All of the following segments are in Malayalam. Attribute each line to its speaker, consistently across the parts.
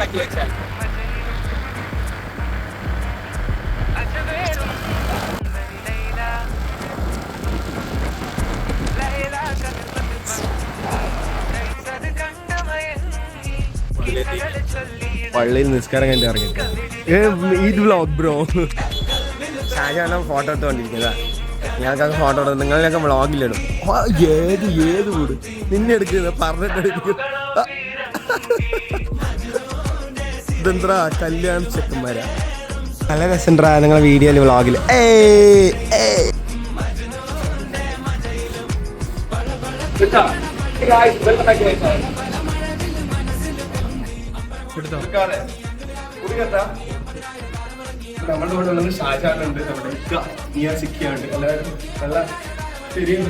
Speaker 1: ഉണ്ടാക്കി വെച്ചാൽ
Speaker 2: പള്ളിയിൽ നിസ്കാരം കഴിഞ്ഞ് ഇറങ്ങിയിട്ട് ഈദ് വ്ളോഗ് ബ്രോ. ഷാജാനം ഫോട്ടോ എടുത്തുകൊണ്ടിരിക്കുന്നതാ. ഞങ്ങൾക്കൊക്കെ ഫോട്ടോ എടുത്ത് നിങ്ങളിലൊക്കെ വ്ളോഗിലിടും. ഏത് വീട് നിന്നെ എടുക്കുന്നത് പറഞ്ഞിട്ടെടുക്കും. ഇതെന്താ കല്യാണം ചെക്കന്മാരാ. നല്ല രസണ്ടാ നിങ്ങളെ വീഡിയോയിൽ വ്ളോഗിൽ. നമ്മുടെ കൂടെ ഉള്ളത് ഷാജാനുണ്ട്, നമ്മുടെ നിയാസിക്കുണ്ട്. എല്ലാവരും നല്ല ശരിയും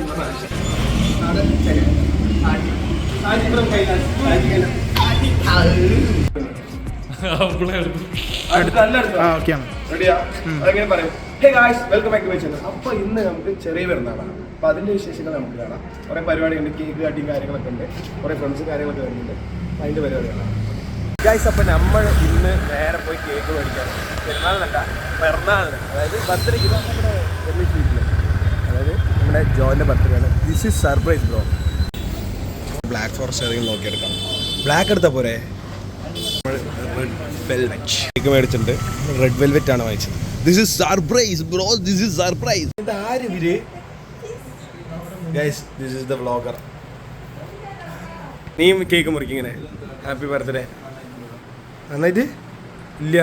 Speaker 2: അപ്പൊ ഇന്ന് നമുക്ക് ചെറിയ പെരുന്നാളാണ്. അപ്പൊ അതിന്റെ വിശേഷങ്ങൾ നമുക്ക് കാണാം. കുറെ പരിപാടിയുണ്ട്, കേക്ക് കട്ടിങ് കാര്യങ്ങളൊക്കെ ഉണ്ട്, കുറെ ഫ്രണ്ട്സ് കാര്യങ്ങളൊക്കെ വരുന്നുണ്ട്. അതിന്റെ പരിപാടികളാണ് ഗൈസ്. അപ്പൊ നമ്മൾ ഇന്ന് നേരെ പോയി കേക്ക് മേടിക്കാൻ. പെരുന്നാളിനല്ല, പിറന്നാളിന്, അതായത് ബർത്ത്ഡേക്ക്. നമ്മുടെ വീട്ടില്, അതായത് നമ്മുടെ ജോന്റെ ബർത്ത്ഡേ ആണ്. This is surprise bro. Black forest ഏതെങ്കിലും നോക്കിയെടുക്കാം. ബ്ലാക്ക് എടുത്താൽ പോരെ. റെഡ് വെൽവെറ്റ് കേക്ക് മേടിച്ചിട്ടുണ്ട്. റെഡ് വെൽവെറ്റ് ആണ് വാങ്ങിച്ചത്. This is surprise bro, this is surprise. ഇത് ആര് ഇവര് guys? This is the vlogger. നീ കേക്ക് മുറിക്കും ഇങ്ങനെ. Happy birthday. നന്നായിട്ട് ഇല്ല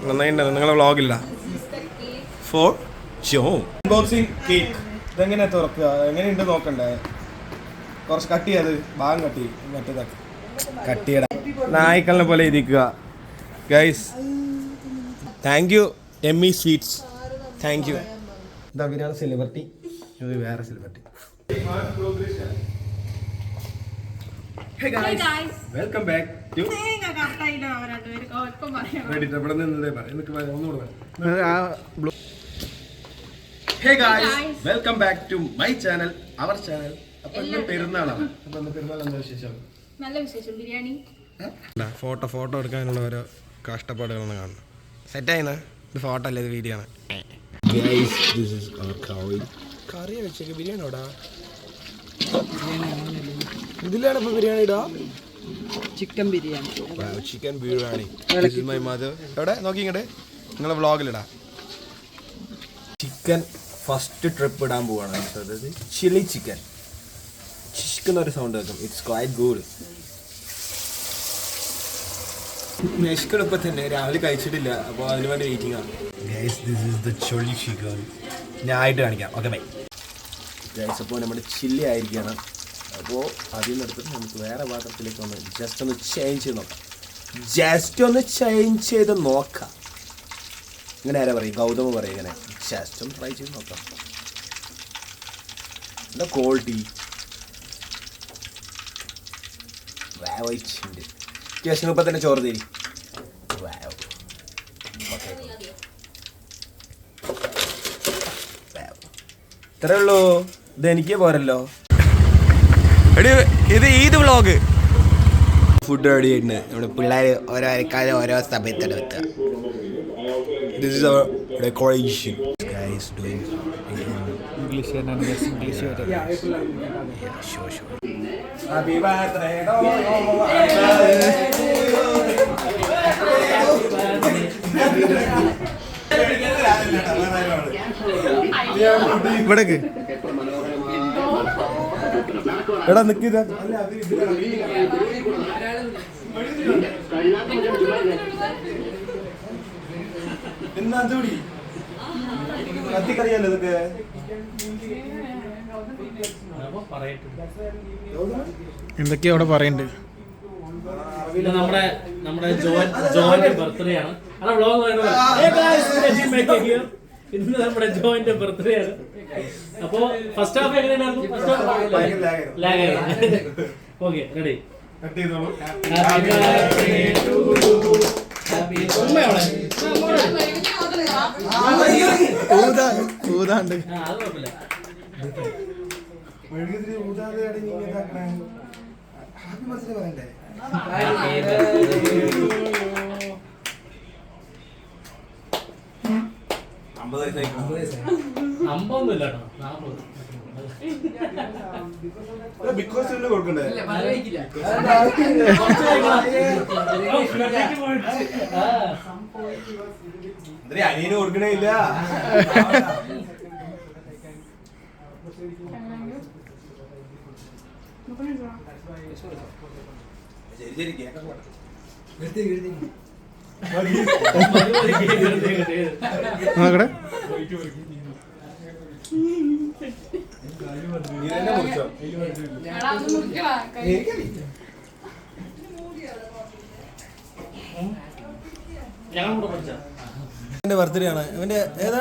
Speaker 2: നന്നായിട്ടുണ്ടോ നിങ്ങളെ വ്ളോഗില്ല? For show unboxing cake. ഇതെങ്ങനെ തുറക്കുക, എങ്ങനെയുണ്ട് നോക്കണ്ടേ? കുറച്ച് കട്ട് ചെയ്യാത്, ഭാഗം കട്ട് ചെയ്യും, മറ്റേതാക്കി കട്ട് ചെയ്യണം. നായ്ക്കളിനെ പോലെ ഇരിക്കുക guys. Thank you Emmy sweets, thank you. ഇത് അവരാണ് സെലിബ്രിറ്റി, ഇത് വേറെ celebrity. Hey guys, welcome back to Hey guys, welcome back to my channel, our channel. അപ്പോൾ ഇന്ന് പെരുന്നാളാണ്. അപ്പോൾ ഇന്ന് പെരുന്നാൾ എന്താ വിശേഷം?
Speaker 3: നല്ല വിശേഷം. ബിരിയാണി
Speaker 2: ഫോട്ടോ എടുക്കാനുള്ള ഓരോ കഷ്ടപ്പാടുകളാണ് കാണുന്നത്. സെറ്റായിന്ന്. ഇത് ഫോട്ടോ അല്ല, ഇത് വീഡിയോ ആണ്. Guys, this is our curry. കറി വെച്ചേക്ക് ബിരിയാണി ഓടാ. ഇതിലാണ് ഇപ്പൊ ബിരിയാണി ഇടാ.
Speaker 4: Chicken biryani.
Speaker 2: Chicken biryani. This is my mother. എവിടെ നോക്കി ഇങ്ങോട്ട് നിങ്ങളെ വ്ളോഗിലിടാ. ചിക്കൻ ഫസ്റ്റ് ട്രിപ്പ് ഇടാൻ പോവാണ്. അതായത് ചില്ലി ചിക്കൻ. ചിക്കൻ ഒരു സൗണ്ട് കേൾക്കും. It's quite good. മെഷ്കൺ ഇപ്പം തന്നെ രാവിലെ കഴിച്ചിട്ടില്ല, അപ്പോൾ അതിന് വേണ്ടി വെയിറ്റിംഗ് ആണ്. Guys, this is the chilli chicken. ഞാൻ ആയിട്ട് കാണിക്കാം. Okay bye guys. അപ്പോൾ നമ്മുടെ ചില്ലി ആയിരിക്കുകയാണ്. അപ്പോൾ അതിൽ നിന്നെടുത്തിട്ട് നമുക്ക് വേറെ പാത്രത്തിലേക്ക് ഒന്ന് ജസ്റ്റ് ഒന്ന് ചേഞ്ച് ചെയ്ത് നോക്കാം. ജസ്റ്റ് ഒന്ന് ചേഞ്ച് ചെയ്ത് നോക്കാം. ഇങ്ങനെ ആരാ പറയും? ഗൗതമ പറയും ഇങ്ങനെ. ജസ്റ്റ് ഒന്ന് ട്രൈ ചെയ്ത് നോക്കാം. എന്താ ക്വാളിറ്റി വായിച്ചുണ്ട്. കേസിന് ഇപ്പം തന്നെ ചോറ് തരി. ഇത്രേ ഉള്ളൂ. ഇത് എനിക്ക് പോരല്ലോ. എടി ഇത് ഈദ് വ്ളോഗ്. ഫുഡ് റെഡി ആയിട്ടുണ്ട്. നമ്മുടെ പിള്ളേർ ഓരോ അരക്കാലം ഓരോ സമയത്താണ് എത്തുക. This is our decoration. Guys doing English and English. Yeah, sure. Happy birthday to you. ഇവിടേക്ക് എടാ നിൽക്കുക. കത്തിക്കറിയല്ലോ ഇതൊക്കെ.
Speaker 5: എന്തൊക്കെയാ അവിടെ പറയുന്നുണ്ട്?
Speaker 6: നമ്മുടെ ജോയിന്റെ ബർത്ത്ഡേ ആണ്. ഇന്ന് നമ്മുടെ ജോയിന്റെ ബർത്ത്ഡേ ആണ്. അപ്പോ ഫസ്റ്റ് ഹാഫ് എങ്ങനെയായിരുന്നു? Okay ready.
Speaker 5: ഊതാണ്ട്
Speaker 6: അമ്പൊന്നുമില്ല
Speaker 2: കൊടുക്കണ്ടേ അനിയന് കൊടുക്കണേ ഇല്ല. ശരി കേട്ടോ.
Speaker 5: നോക്കട്ടെ
Speaker 2: എന്റെ ബർത്ത്ഡേ ആണ് ഇവന്റെ ഏതാ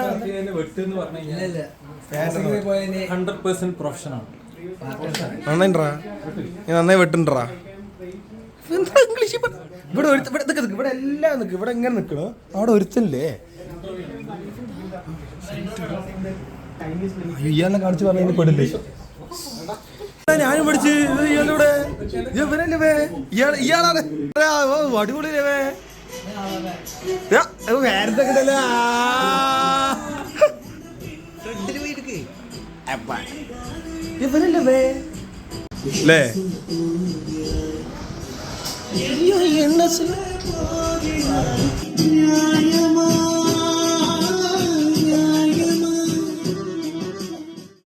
Speaker 1: വെട്ടെന്ന് പറഞ്ഞു കഴിഞ്ഞാൽ 100% പ്രൊഫഷനാണ്.
Speaker 2: നന്നായിട്ടാ നന്നായി വെട്ടുണ്ടാ ഇംഗ്ലീഷ് ഇവിടെ ഇവിടെ എല്ലാം നിൽക്കും. ഇവിടെ എങ്ങനെ നിൽക്കണോ അവിടെ ഒരുത്തല്ലേ ഇയാളെ കാണിച്ച് പറഞ്ഞ പെടില്ലേ ഞാനും പഠിച്ച് ഇയാളിവിടെ ഇവനല്ലേ ഇയാളാണ് അടിപൊളിയല്ലേ വേറെ കിട്ടല്ലേ ഇവനല്ലേ അല്ലേ
Speaker 5: என்ன